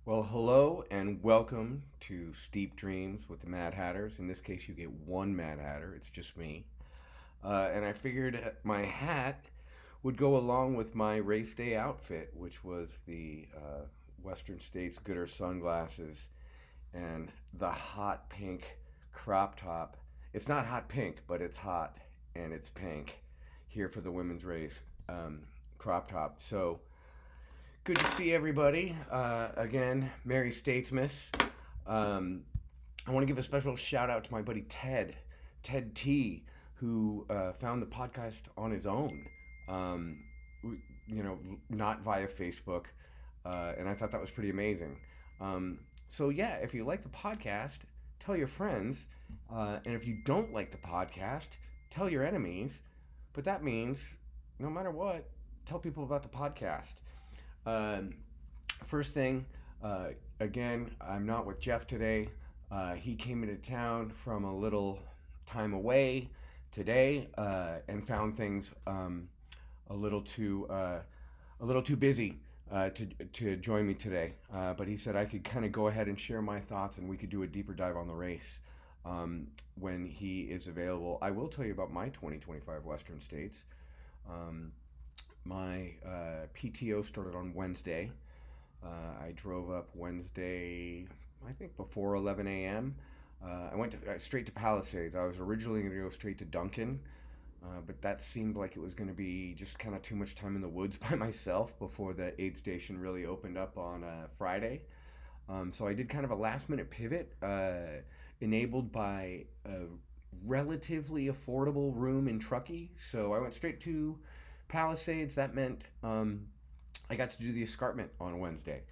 Well, hello and welcome to Steep Dreams with the Mad Hatters. In this case, you get one Mad Hatter. It's just me. And I figured my hat would go along with my race day outfit, which was the Western States Gooder sunglasses and the hot pink crop top. It's not hot pink, but it's hot and it's pink here for the women's race crop top. So good to see everybody. Again, Merry Statesmas. Um, I want to give a special shout out to my buddy Ted T, who found the podcast on his own. Um, not via Facebook, and I thought that was pretty amazing. So yeah, if you like the podcast, tell your friends, and if you don't like the podcast, tell your enemies. But that means, no matter what, tell people about the podcast. Um, First thing, uh, again, I'm not with Jeff today. He came into town from a little time away today and found things a little too a little too busy to join me today. But he said I could kind of go ahead and share my thoughts, and we could do a deeper dive on the race when he is available. I will tell you about my 2025 Western States. Um, my PTO started on Wednesday. I drove up Wednesday, I think before 11 a.m. I went straight to Palisades. I was originally going to go straight to Duncan, but that seemed like it was going to be just kind of too much time in the woods by myself before the aid station really opened up on Friday. So I did kind of a last minute pivot, enabled by a relatively affordable room in Truckee. So I went straight to Palisades. That meant I got to do the escarpment on Wednesday,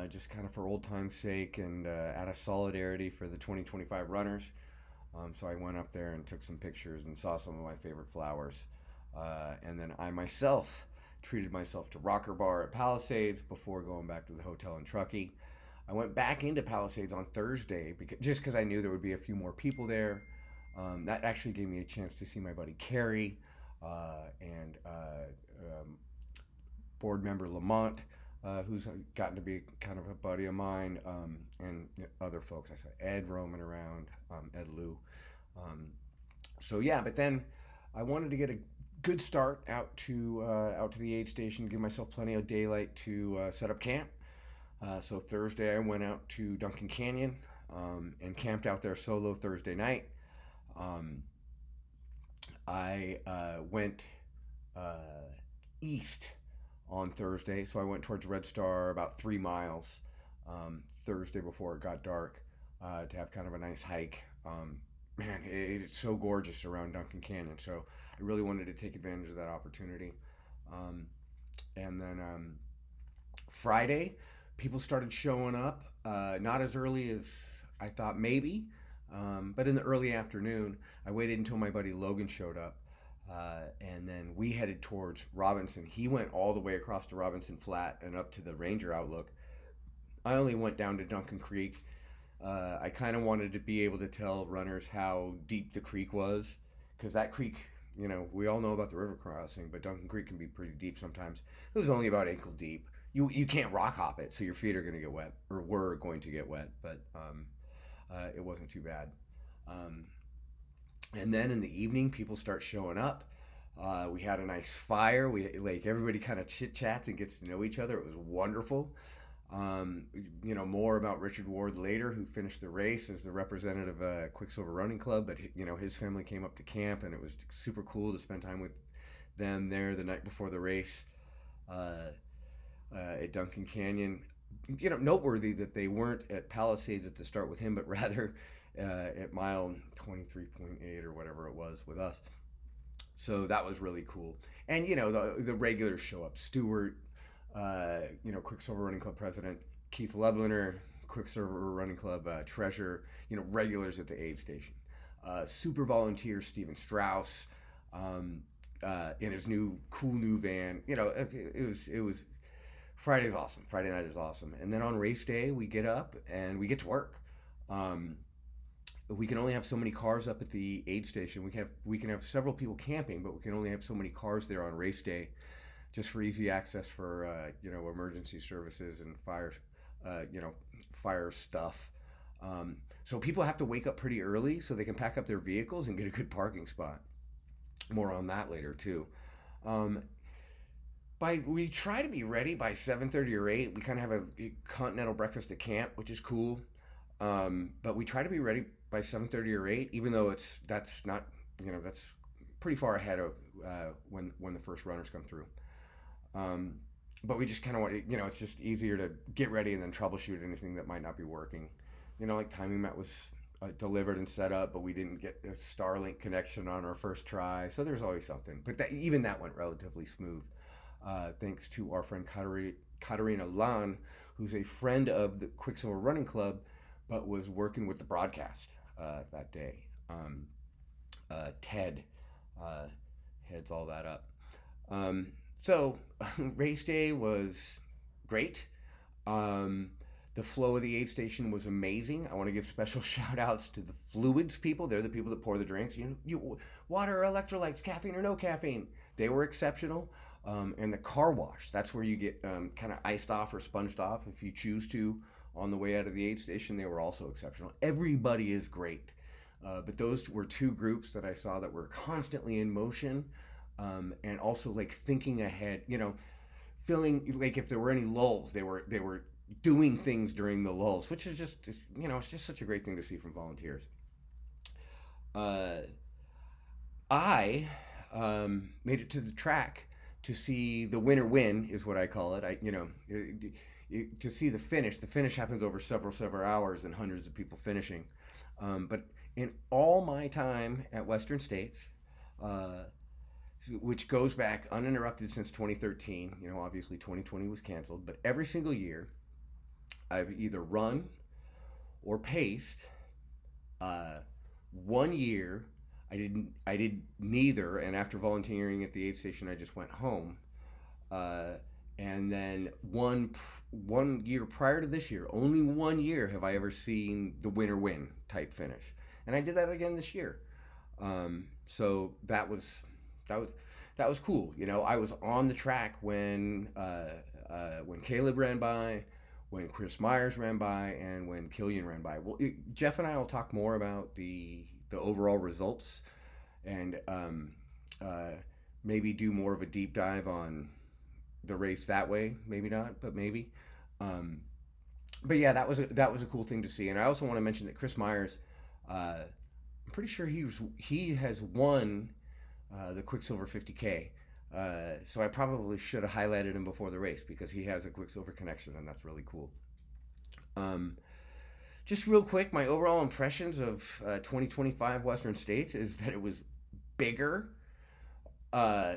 just kind of for old time's sake and out of solidarity for the 2025 runners. So I went up there and took some pictures and saw some of my favorite flowers. And then I myself treated myself to Rocker Bar at Palisades before going back to the hotel in Truckee. I went back into Palisades on Thursday just because I knew there would be a few more people there. That actually gave me a chance to see my buddy Carrie and board member Lamont, who's gotten to be kind of a buddy of mine, and other folks. I saw Ed roaming around, Ed Lou. Um, so yeah, but then I wanted to get a good start out to the aid station, give myself plenty of daylight to set up camp. So Thursday I went out to Duncan Canyon and camped out there solo Thursday night. Um, I went east on Thursday, so I went towards Red Star about 3 miles Thursday before it got dark to have kind of a nice hike. Man, it's so gorgeous around Duncan Canyon, so I really wanted to take advantage of that opportunity. Um, and then Friday, people started showing up, not as early as I thought maybe, but in the early afternoon. I waited until my buddy Logan showed up. And then we headed towards Robinson. He went all the way across to Robinson Flat and up to the Ranger Outlook. I only went down to Duncan Creek. I kind of wanted to be able to tell runners how deep the creek was, because that creek, we all know about the river crossing, but Duncan Creek can be pretty deep sometimes. It was only about ankle deep. You can't rock hop it, so your feet are going to get wet, or were going to get wet, but it wasn't too bad. Um, and then in the evening, people start showing up. We had a nice fire. We like everybody kind of chit chats and gets to know each other. It was wonderful. Um, more about Richard Ward later, who finished the race as the representative of Quicksilver Running Club. But his family came up to camp, and it was super cool to spend time with them there the night before the race uh, at Duncan Canyon. Noteworthy that they weren't at Palisades at the start with him, but rather at mile 23.8 or whatever it was with us. So that was really cool. And the regulars show up. Stewart, Quicksilver Running Club president Keith Lubliner, Quicksilver Running Club treasurer. Regulars at the aid station. Super volunteer Steven Strauss, in his cool new van. It was Friday's awesome. Friday night is awesome. And then on race day, we get up and we get to work. Um, we can only have so many cars up at the aid station. We can have several people camping, but we can only have so many cars there on race day, just for easy access for emergency services and you know, fire stuff. Um, so people have to wake up pretty early so they can pack up their vehicles and get a good parking spot. More on that later too. Um, by we try to be ready by 7:30 or 8. We kind of have a continental breakfast at camp, which is cool. But we try to be ready by 7:30 or 8, even though that's not, that's pretty far ahead of when the first runners come through. Um, but we just kind of want to, it's just easier to get ready and then troubleshoot anything that might not be working. Like timing mat was delivered and set up, but we didn't get a Starlink connection on our first try. So there's always something. But even that went relatively smooth, thanks to our friend Katarina Lan, who's a friend of the Quicksilver Running Club, but was working with the broadcast that day. Ted uh, heads all that up. So race day was great. Um, the flow of the aid station was amazing. I want to give special shout outs to the fluids people. They're the people that pour the drinks. Water, electrolytes, caffeine or no caffeine. They were exceptional. And the car wash, that's where you get kind of iced off or sponged off if you choose to on the way out of the aid station. They were also exceptional. Everybody is great. But those were two groups that I saw that were constantly in motion, and also like thinking ahead, feeling like if there were any lulls, they were doing things during the lulls, which is it's just such a great thing to see from volunteers. Uh, I made it to the track to see the winner win, is what I call it. To see the finish. The finish happens over several hours and hundreds of people finishing. But in all my time at Western States, uh, which goes back uninterrupted since 2013, obviously 2020 was canceled, but every single year I've either run or paced. Uh, one year I did neither, and after volunteering at the aid station, I just went home. Uh, and then one year prior to this year, only 1 year have I ever seen the winner win type finish, and I did that again this year. So that was that was cool. I was on the track when Caleb ran by, when Chris Myers ran by, and when Killian ran by. Well, Jeff and I will talk more about the overall results, and uh, maybe do more of a deep dive on the race that way. Maybe not, but maybe. Um, but yeah, that was a cool thing to see. And I also want to mention that Chris Myers, I'm pretty sure he has won the Quicksilver 50K. So I probably should have highlighted him before the race because he has a Quicksilver connection, and that's really cool. Um, just real quick, my overall impressions of 2025 Western States is that it was bigger. Uh,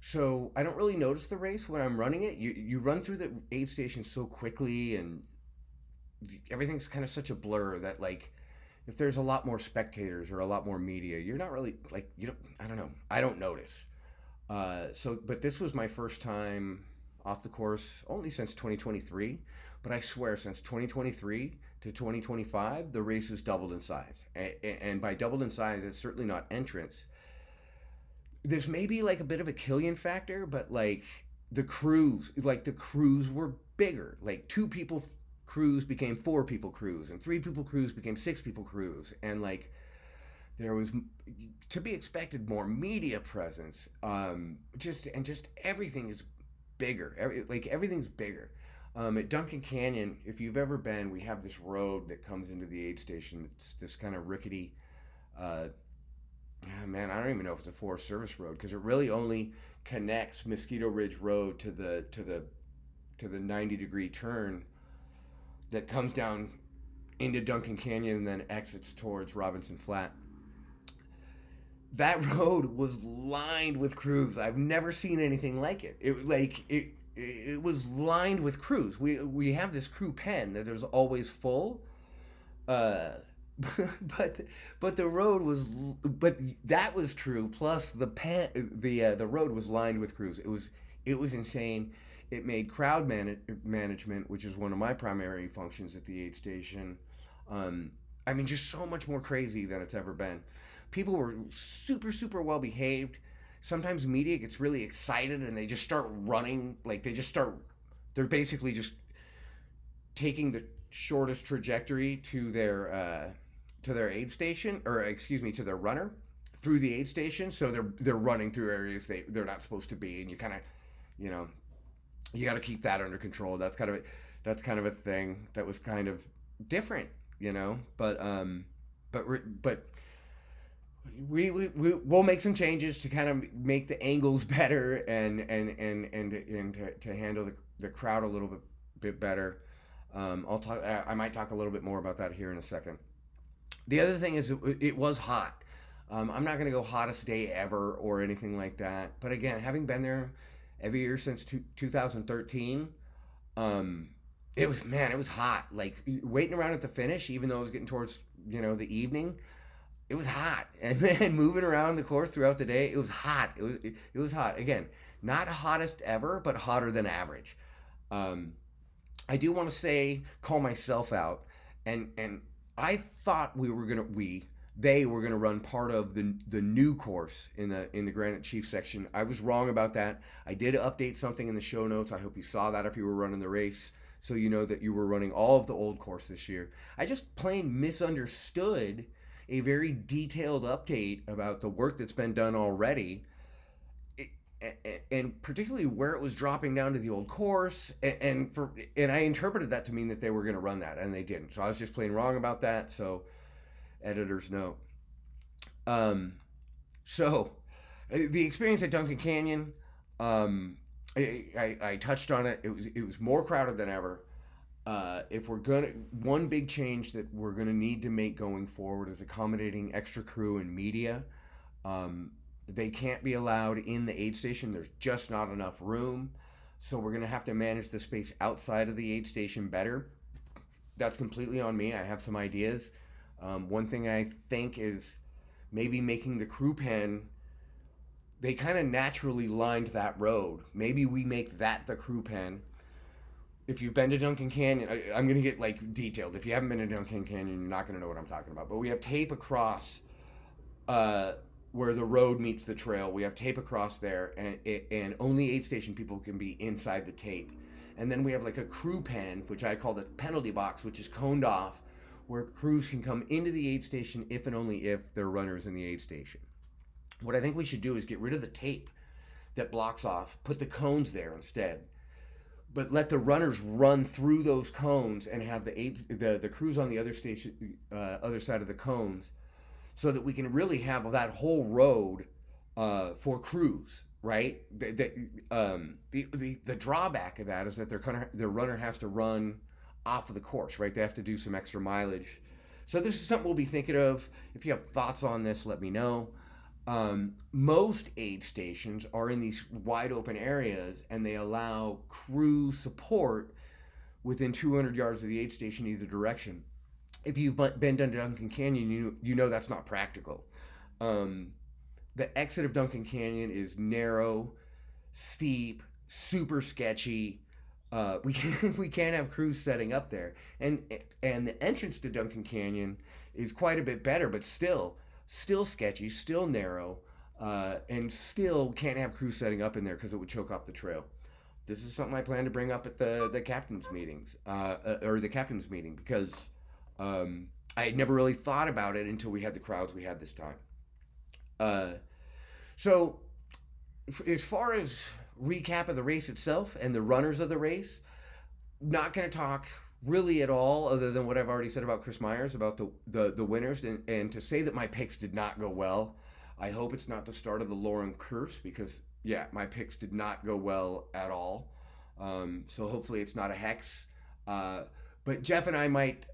so I don't really notice the race when I'm running it. You run through the aid station so quickly, and everything's kind of such a blur that, like, if there's a lot more spectators or a lot more media, you're not really like, you don't. I don't know. I don't notice. But this was my first time off the course only since 2023. But I swear, since 2023 to 2025, the race has doubled in size. And by doubled in size, it's certainly not entrance. There's maybe like a bit of a Killian factor, but the crews were bigger. Like two people crews became four people crews, and three people crews became six people crews, and like there was, to be expected, more media presence. Just everything is bigger. Everything's bigger. At Duncan Canyon, if you've ever been, we have this road that comes into the aid station. It's this kind of rickety. Uh, Man, I don't even know if it's a Forest Service road because it really only connects Mosquito Ridge Road to the 90-degree turn that comes down into Duncan Canyon and then exits towards Robinson Flat. That road was lined with crews. I've never seen anything like it. It was lined with crews. We have this crew pen that is always full. Uh, but the road was, but that was true. Plus the road was lined with crews. It was insane. It made management, which is one of my primary functions at the aid station. Um, I mean, just so much more crazy than it's ever been. People were super well behaved. Sometimes media gets really excited and they just start running. Like they just start. They're basically just taking the shortest trajectory to their aid station, or excuse me, to their runner through the aid station. So they're running through areas they're not supposed to be, and you kind of, you know, you got to keep that under control. That's kind of a thing that was kind of different, you know. But we'll make some changes to kind of make the angles better and to handle the crowd a little bit better. I'll talk. I might talk a little bit more about that here in a second. The other thing is it was hot. I'm not going to go hottest day ever or anything like that. But again, having been there every year since 2013, um, it was hot. Like waiting around at the finish, even though it was getting towards the evening, it was hot. And then moving around the course throughout the day, it was hot. It was hot. Again, not hottest ever, but hotter than average. Um, I do want to call myself out, and I thought they were gonna run part of the new course in the Granite Chief section. I was wrong about that. I did update something in the show notes. I hope you saw that if you were running the race, so you know that you were running all of the old course this year. I just plain misunderstood a very detailed update about the work that's been done already, and particularly where it was dropping down to the old course, and I interpreted that to mean that they were going to run that, and they didn't. So I was just plain wrong about that. So editors know. Um, so the experience at Duncan Canyon, um, I touched on it. It was more crowded than ever. If we're gonna One big change that we're gonna need to make going forward is accommodating extra crew and media. Um, they can't be allowed in the aid station. There's just not enough room. So we're going to have to manage the space outside of the aid station better. That's completely on me. I have some ideas. One thing I think is maybe making the crew pen, they kind of naturally lined that road. Maybe we make that the crew pen. If you've been to Duncan Canyon, I'm going to get like detailed. If you haven't been to Duncan Canyon, you're not going to know what I'm talking about. But we have tape across uh, where the road meets the trail. We have tape across there, and only aid station people can be inside the tape. And then we have like a crew pen, which I call the penalty box, which is coned off, where crews can come into the aid station if and only if they're runners in the aid station. What I think we should do is get rid of the tape that blocks off, put the cones there instead, but let the runners run through those cones and have the crews on the other station, other side of the cones, so that we can really have that whole road for crews, right? The drawback of that is that the runner has to run off of the course, right? They have to do some extra mileage. So this is something we'll be thinking of. If you have thoughts on this, let me know. Most aid stations are in these wide open areas, and they allow crew support within 200 yards of the aid station either direction. If you've been to Duncan Canyon, you know that's not practical. Um, the exit of Duncan Canyon is narrow, steep, super sketchy. We can't have crews setting up there, and the entrance to Duncan Canyon is quite a bit better, but still sketchy, still narrow, and still can't have crews setting up in there because it would choke off the trail. This is something I plan to bring up at the captain's meetings, or the captain's meeting, because I had never really thought about it until we had the crowds we had this time. Uh, so, as far as recap of the race itself and the runners of the race, not going to talk really at all other than what I've already said about Chris Myers, about the winners, and to say that my picks did not go well. I hope it's not the start of the Loren curse, because, yeah, my picks did not go well at all. So hopefully it's not a hex. But Jeff and I might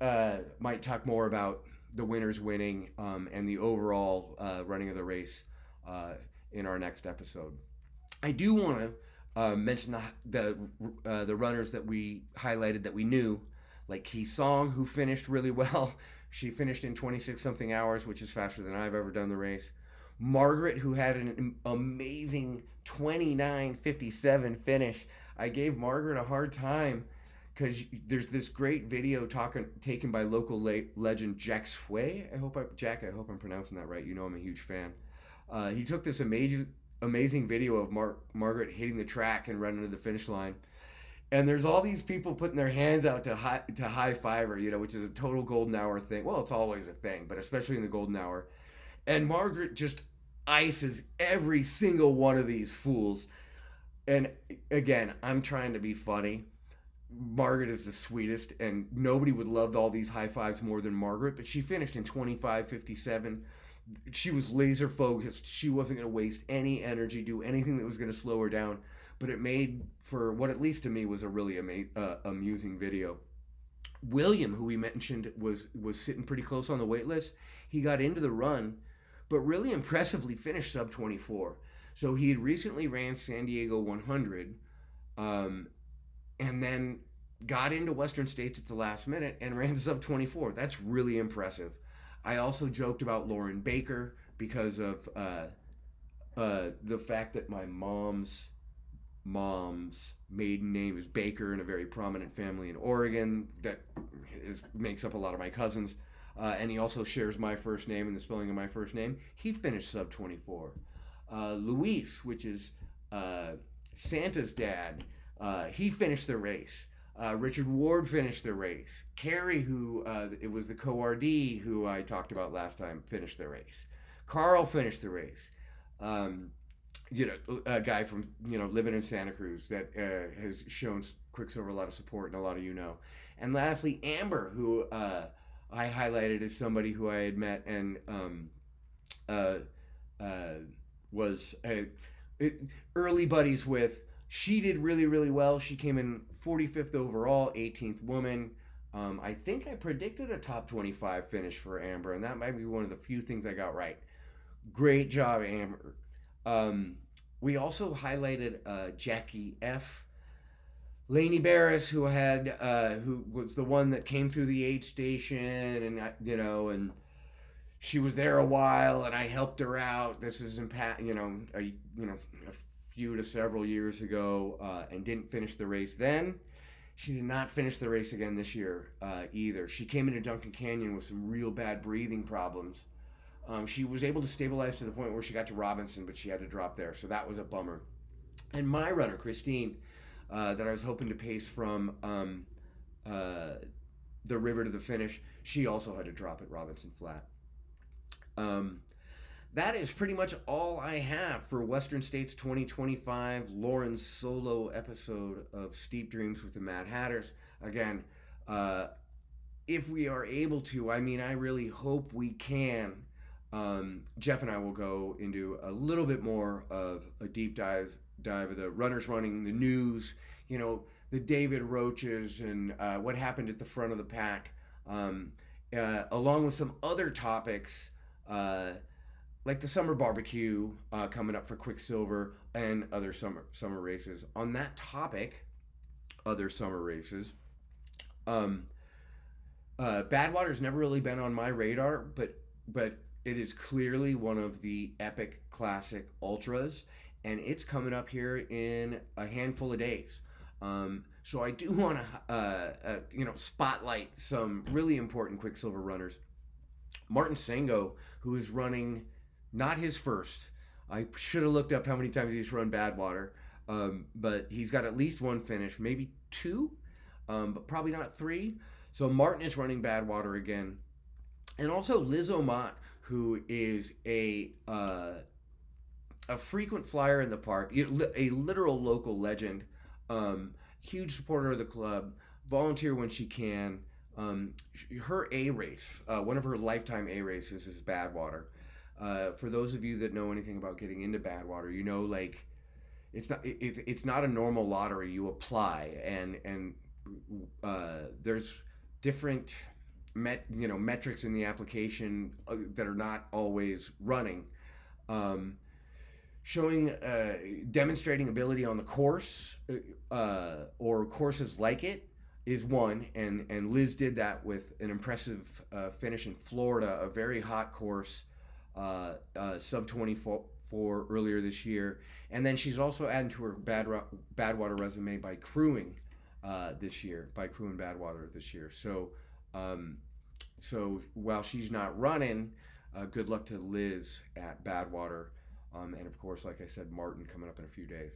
talk more about the winners winning, and the overall running of the race in our next episode. I do want to mention the runners that we highlighted that we knew, like Key Song, who finished really well. She finished in 26 something hours, which is faster than I've ever done the race. Margaret, who had an amazing 29:57 finish. I gave Margaret a hard time because there's this great video taken by local legend Jack Sway. I hope I'm pronouncing that right. You know I'm a huge fan. He took this amazing video of Margaret hitting the track and running to the finish line. And there's all these people putting their hands out to high five her, which is a total golden hour thing. Well, it's always a thing, but especially in the golden hour. And Margaret just ices every single one of these fools. And again, I'm trying to be funny. Margaret is the sweetest, and nobody would love all these high fives more than Margaret. But she finished in 25:57. She was laser focused. She wasn't going to waste any energy, do anything that was going to slow her down. But it made for what, at least to me, was a really amusing video. William, who we mentioned was sitting pretty close on the wait list, he got into the run, but really impressively finished sub 24. So he had recently ran San Diego 100, um, and then got into Western States at the last minute and ran sub 24. That's really impressive. I also joked about Loren Baker because of the fact that my mom's maiden name is Baker in a very prominent family in Oregon that makes up a lot of my cousins. And he also shares my first name and the spelling of my first name. He finished sub 24. Luis, which is Santa's dad, he finished the race. Richard Ward finished the race. Carrie, who it was the co-RD who I talked about last time, finished the race. Carl finished the race. A guy from living in Santa Cruz that has shown Quicksilver a lot of support, and a lot of And lastly, Amber, who I highlighted as somebody who I had met and uh, was early buddies with. She did really, really well. She came in 45th overall, 18th woman. I think I predicted a top 25 finish for Amber, and that might be one of the few things I got right. Great job, Amber. We also highlighted Jackie F. Lainey Barris, who was the one that came through the aid station, and and she was there a while, and I helped her out. This is a few to several years ago, and didn't finish the race then. She did not finish the race again this year either. She came into Duncan Canyon with some real bad breathing problems. She was able to stabilize to the point where she got to Robinson, but she had to drop there, so that was a bummer. And my runner, Christine, that I was hoping to pace from the river to the finish, she also had to drop at Robinson Flat. That is pretty much all I have for Western States 2025, Loren's solo episode of Steep Dreams with the Mad Hatters. Again, if we are able to, I really hope we can. Jeff and I will go into a little bit more of a deep dive of the runners running, the news, the David Roaches and what happened at the front of the pack, along with some other topics like the summer barbecue coming up for Quicksilver and other summer races. On that topic, other summer races, Badwater's never really been on my radar, but it is clearly one of the epic classic ultras, and it's coming up here in a handful of days. So I do want to, spotlight some really important Quicksilver runners. Martin Sengo, who is running not his first. I should have looked up how many times he's run Badwater, but he's got at least one finish, maybe two, but probably not three. So Martin is running Badwater again. And also Liz Omott, who is a frequent flyer in the park, a literal local legend, huge supporter of the club, volunteer when she can. Her A race, one of her lifetime A races is Badwater. For those of you that know anything about getting into Badwater, it's not a normal lottery. You apply, and there's different metrics in the application that are not always running, showing demonstrating ability on the course or courses like it is one, and Liz did that with an impressive finish in Florida, a very hot course, sub 24 earlier this year. And then she's also adding to her Badwater resume by crewing crewing Badwater this year. So while she's not running, good luck to Liz at Badwater. And of course, like I said, Martin coming up in a few days.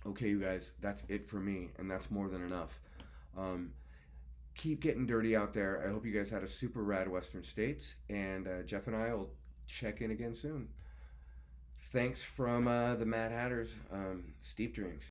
Okay, you guys, that's it for me, and that's more than enough. Um, Keep getting dirty out there. I hope you guys had a super rad Western States, and Jeff and I will check in again soon. Thanks from the Mad Hatters, Steep Dreams.